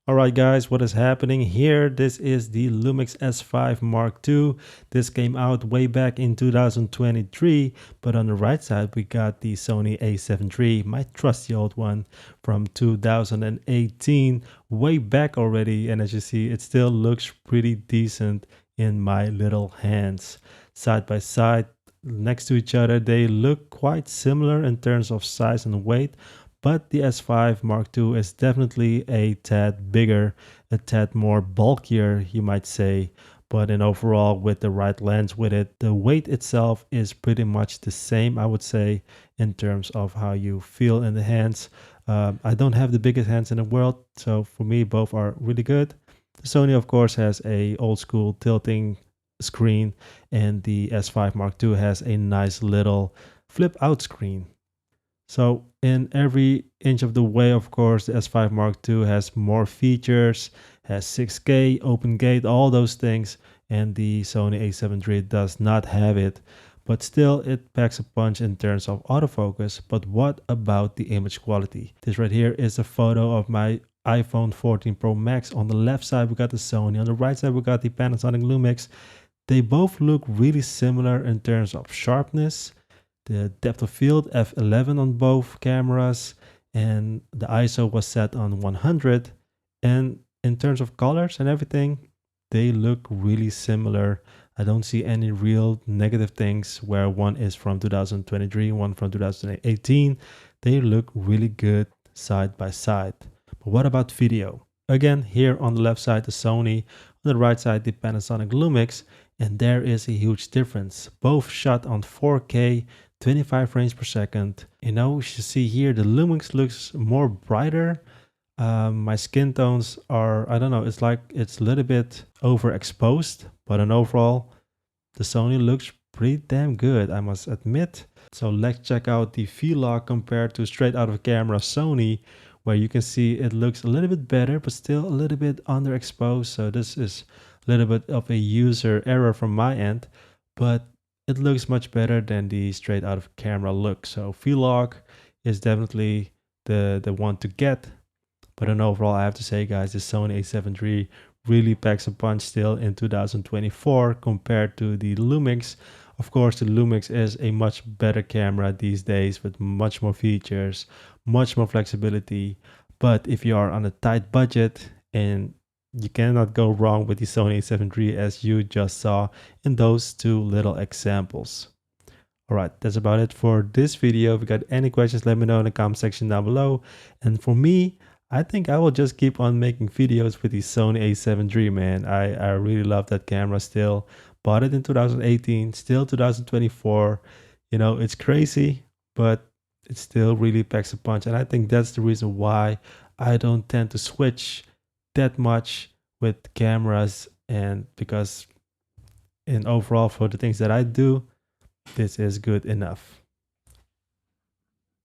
Alright guys, what is happening here? This is the Lumix S5 Mark II. This came out way back in 2023, but on the right side we got the Sony A7 III, my trusty old one from 2018, way back already, and as you see it still looks pretty decent in my little hands. Side by side, next to each other, they look quite similar in terms of size and weight, but the S5 Mark II is definitely a tad bigger, a tad more bulkier, you might say. But in overall, with the right lens with it, the weight itself is pretty much the same, I would say, in terms of how you feel in the hands. I don't have the biggest hands in the world, so for me, both are really good. The Sony, of course, has a old school tilting screen, and the S5 Mark II has a nice little flip out screen. So in every inch of the way, of course, the S5 Mark II has more features, has 6K, open gate, all those things, and the Sony A7 III does not have it. But still, it packs a punch in terms of autofocus. But what about the image quality? This right here is a photo of my iPhone 14 Pro Max. On the left side, we got the Sony. On the right side, we got the Panasonic Lumix. They both look really similar in terms of sharpness, the depth of field f11 on both cameras, and the ISO was set on 100. And in terms of colors and everything, they look really similar. I don't see any real negative things where one is from 2023, one from 2018. They look really good side by side. But what about video? Again, here on the left side the Sony, on the right side the Panasonic Lumix, and there is a huge difference. Both shot on 4K 25 frames per second. You know, you see here the Lumix looks more brighter. My skin tones are, I don't know, it's like it's a little bit overexposed, but in overall, the Sony looks pretty damn good, I must admit. So let's check out the V-Log compared to straight out of camera Sony, where you can see it looks a little bit better, but still a little bit underexposed. So this is a little bit of a user error from my end, but it looks much better than the straight out of camera look. So V-Log is definitely the one to get. But in overall, I have to say, guys, the Sony A7 III really packs a punch still in 2024 compared to the Lumix. Of course, the Lumix is a much better camera these days with much more features, much more flexibility. But if you are on a tight budget, and you cannot go wrong with the Sony A7 III as you just saw in those two little examples. Alright, that's about it for this video. If you got any questions, let me know in the comment section down below. And for me, I think I will just keep on making videos with the Sony A7 III, man. I really love that camera still. Bought it in 2018, still 2024. You know, it's crazy, but it still really packs a punch. And I think that's the reason why I don't tend to switch that much with cameras, and because in overall for the things that I do, this is good enough.